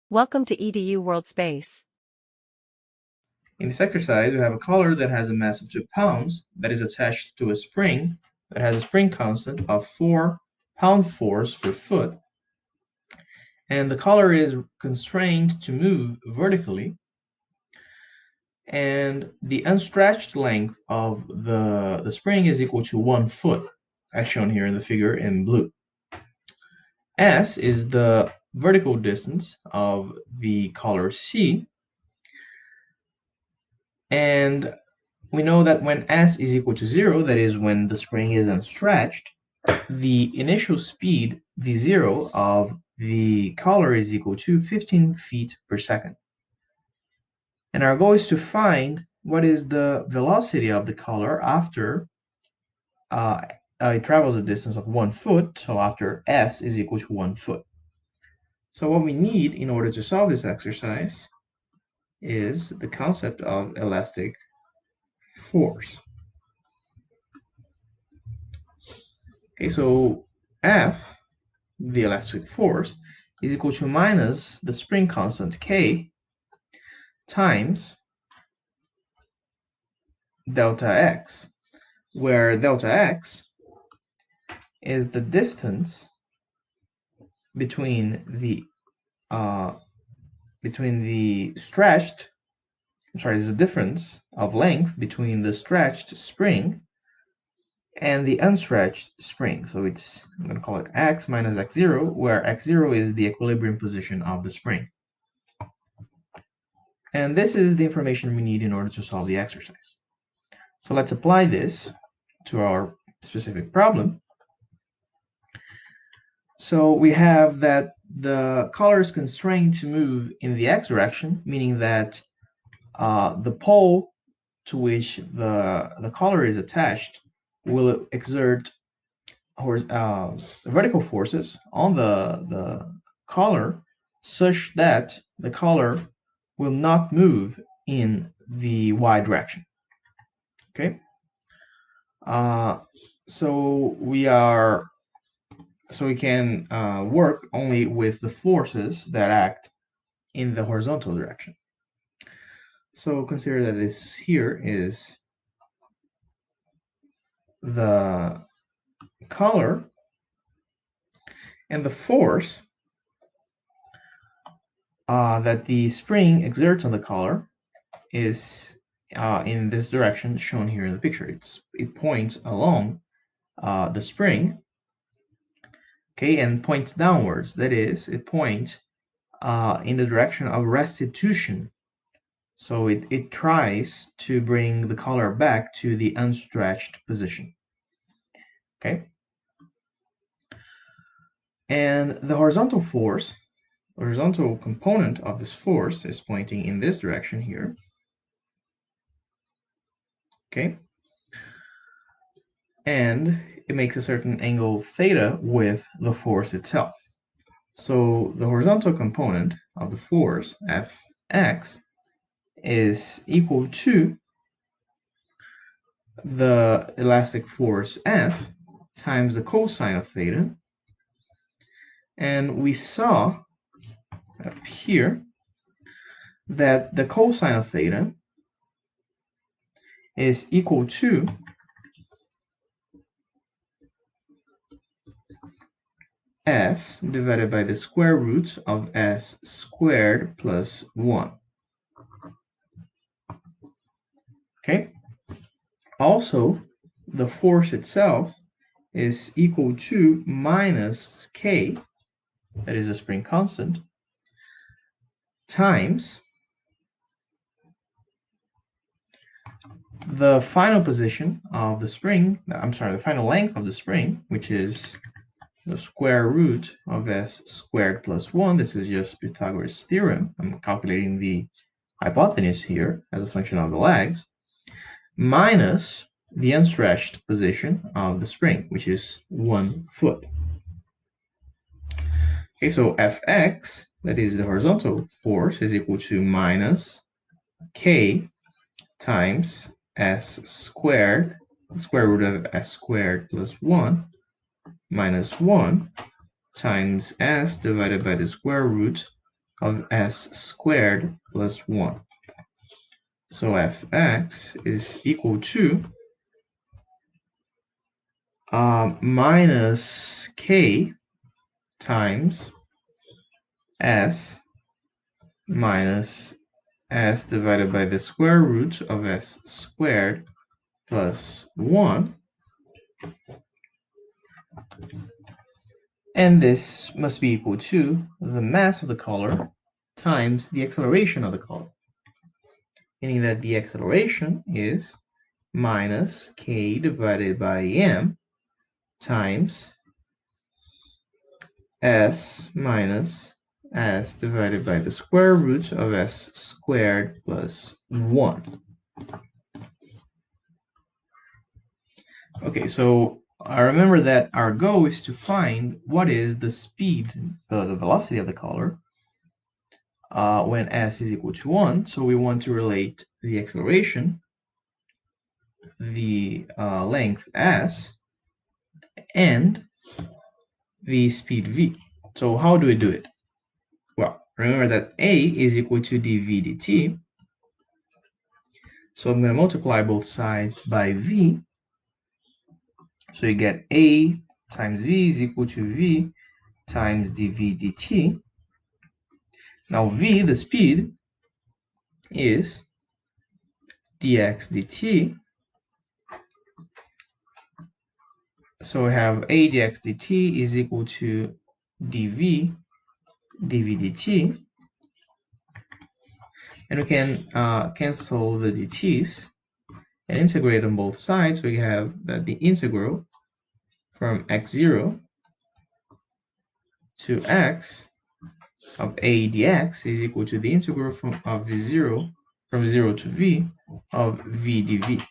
Welcome to EDU World Space. In this exercise, we have a collar that has a mass of 2 pounds that is attached to a spring that has a spring constant of 4 pound-force per foot. And the collar is constrained to move vertically. And the unstretched length of the spring is equal to 1 foot, as shown here in the figure in blue. S is the vertical distance of the collar C. And we know that when S is equal to 0, that is when the spring is unstretched, the initial speed, V0, of the collar is equal to 15 feet per second. And our goal is to find what is the velocity of the collar after it travels a distance of 1 foot, so after S is equal to 1 foot. So what we need in order to solve this exercise is the concept of elastic force. Okay, so F, the elastic force, is equal to minus the spring constant K times delta X, where delta X is the distance between the stretched, is the difference of length between the stretched spring and the unstretched spring. So I'm going to call it X minus X0, where X0 is the equilibrium position of the spring. And this is the information we need in order to solve the exercise. So let's apply this to our specific problem. So we have that the collar is constrained to move in the X direction, meaning that the pole to which the collar is attached will exert vertical forces on the collar such that the collar will not move in the Y direction. Okay, so we can work only with the forces that act in the horizontal direction. So consider that this here is the collar, and the force that the spring exerts on the collar is in this direction shown here in the picture. It points along the spring, okay, and points downwards. That is, it points in the direction of restitution. So it tries to bring the collar back to the unstretched position. Okay. And the horizontal force, the horizontal component of this force is pointing in this direction here. Okay. And it makes a certain angle theta with the force itself. So the horizontal component of the force, Fx, is equal to the elastic force F times the cosine of theta. And we saw up here that the cosine of theta is equal to S divided by the square root of S squared plus 1. Okay. Also, the force itself is equal to minus K, that is a spring constant, times the final position of the spring, the final length of the spring, which is the square root of S squared plus 1. This is just Pythagoras' theorem. I'm calculating the hypotenuse here as a function of the legs, minus the unstretched position of the spring, which is 1 foot. Okay, so Fx, that is the horizontal force, is equal to minus K times S squared, the square root of S squared plus 1, minus 1 times S divided by the square root of s squared plus 1. So fx is equal to minus k times s minus s divided by the square root of s squared plus 1. And this must be equal to the mass of the color times the acceleration of the color, meaning that the acceleration is minus k divided by m times s minus s divided by the square root of s squared plus 1. Okay, so I remember that our goal is to find what is the speed, the velocity of the color when s is equal to 1. So we want to relate the acceleration, the length s, and the speed v. So how do we do it? Well, remember that a is equal to dv dt. So I'm going to multiply both sides by v. So you get a times v is equal to v times dv dt. Now v, the speed, is dx dt. So we have a dx dt is equal to dv dt. And we can cancel the dt's and integrate on both sides. We have that the integral from x0 to x of a dx is equal to the integral of v0 from 0 to v of v dv.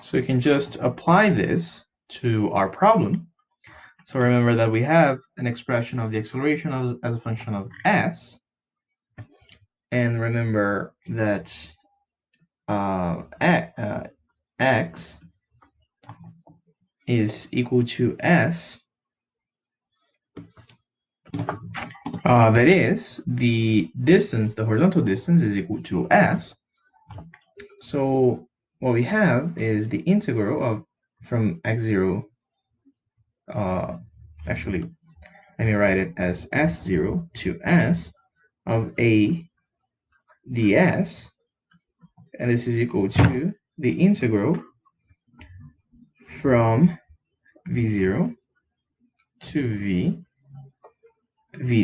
So we can just apply this to our problem. So remember that we have an expression of the acceleration as a function of s. And remember that x is equal to s. That is, the distance, the horizontal distance, is equal to s. So what we have is the integral of from x0, actually, let me write it as s0 to s of a ds, and this is equal to the integral from v0 to v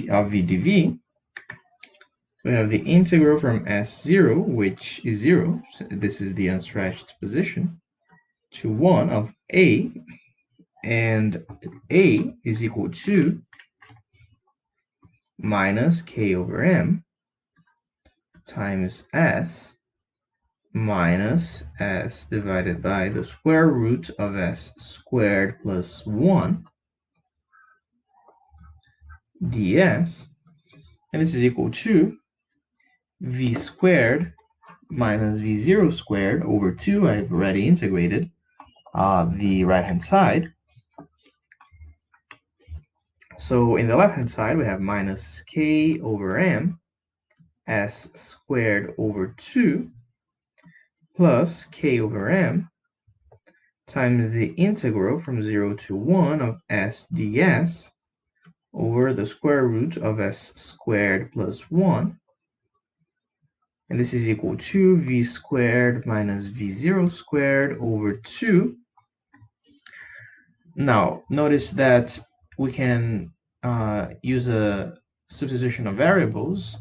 of v dv. So we have the integral from s0, which is 0, so this is the unstretched position, to 1 of a, and a is equal to minus k over m times s minus s divided by the square root of s squared plus 1 ds, and this is equal to v squared minus v0 squared over 2. I've already integrated the right-hand side. So in the left-hand side, we have minus k over m s squared over 2 plus k over m times the integral from 0 to 1 of s ds over the square root of s squared plus 1. And this is equal to v squared minus v0 squared over 2. Now, notice that we can use a substitution of variables.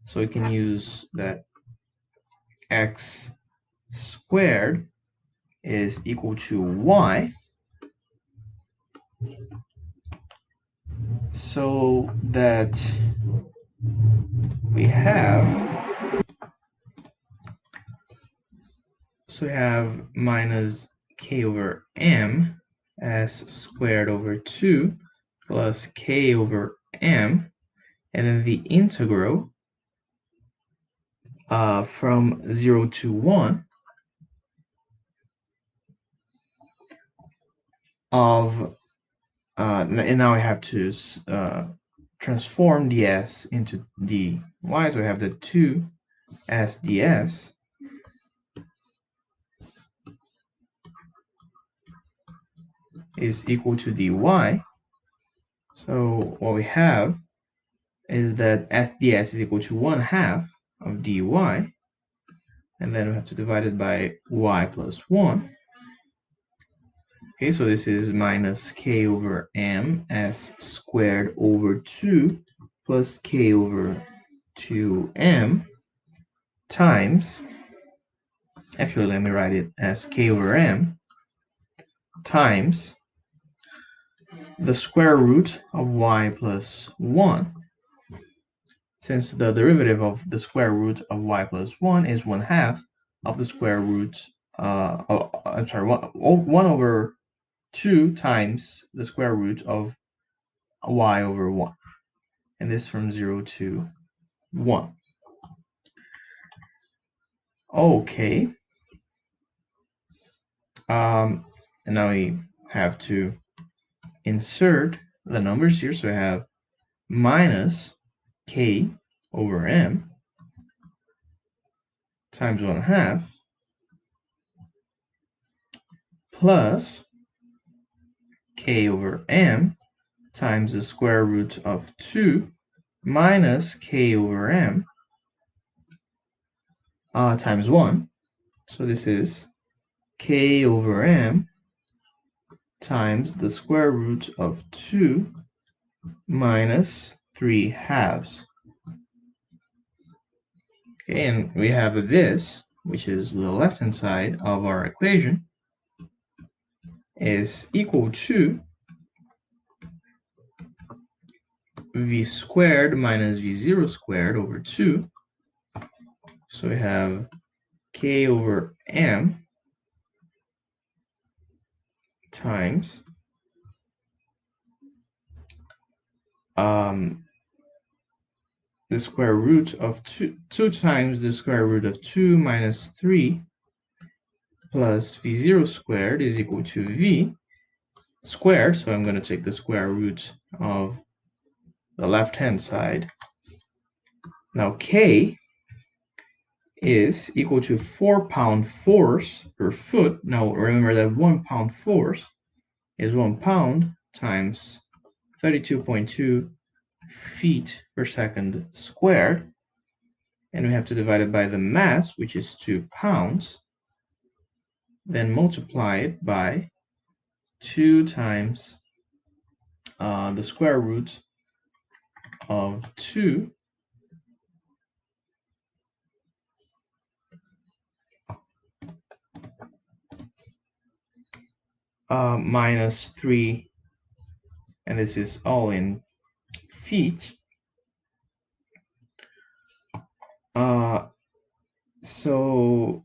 So we can use that x squared is equal to y. So that we have minus k over m s squared over 2 plus k over m, and then the integral from 0 to 1 of and now I have to transform the s into dy. So we have the 2s ds is equal to dy. So what we have is that s ds is equal to 1/2 of dy, and then we have to divide it by y plus 1. Okay, so this is minus k over m s squared over 2 plus k over 2m times, actually let me write it as k over m times the square root of y plus 1. Since the derivative of the square root of y plus 1 is 1/2 of the square root, I'm sorry, 1 over 2 times the square root of y over 1. And this from 0 to 1. Okay. And now we have to insert the numbers here. So we have minus k over m times 1/2 plus k over m times the square root of 2 minus k over m times 1. So this is k over m times the square root of 2 minus 3/2. Okay, and we have this, which is the left-hand side of our equation, is equal to v squared minus v0 squared over 2. So we have k over m times the square root of 2 times the square root of 2 minus 3 plus v0 squared is equal to v squared. So I'm going to take the square root of the left-hand side. Now k is equal to 4-pound force per foot. Now remember that 1 pound force is 1 pound times 32.2 feet per second squared, and we have to divide it by the mass, which is 2 pounds, then multiply it by 2 times the square root of 2 minus 3, and this is all in feet. So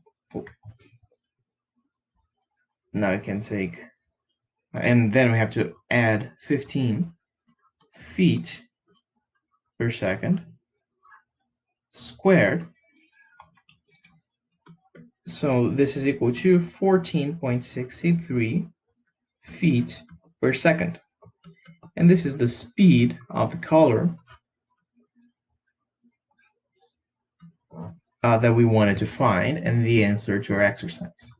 now I can take, and then we have to add 15 feet per second squared. So this is equal to 14.63 feet per second. And this is the speed of the color that we wanted to find, and the answer to our exercise.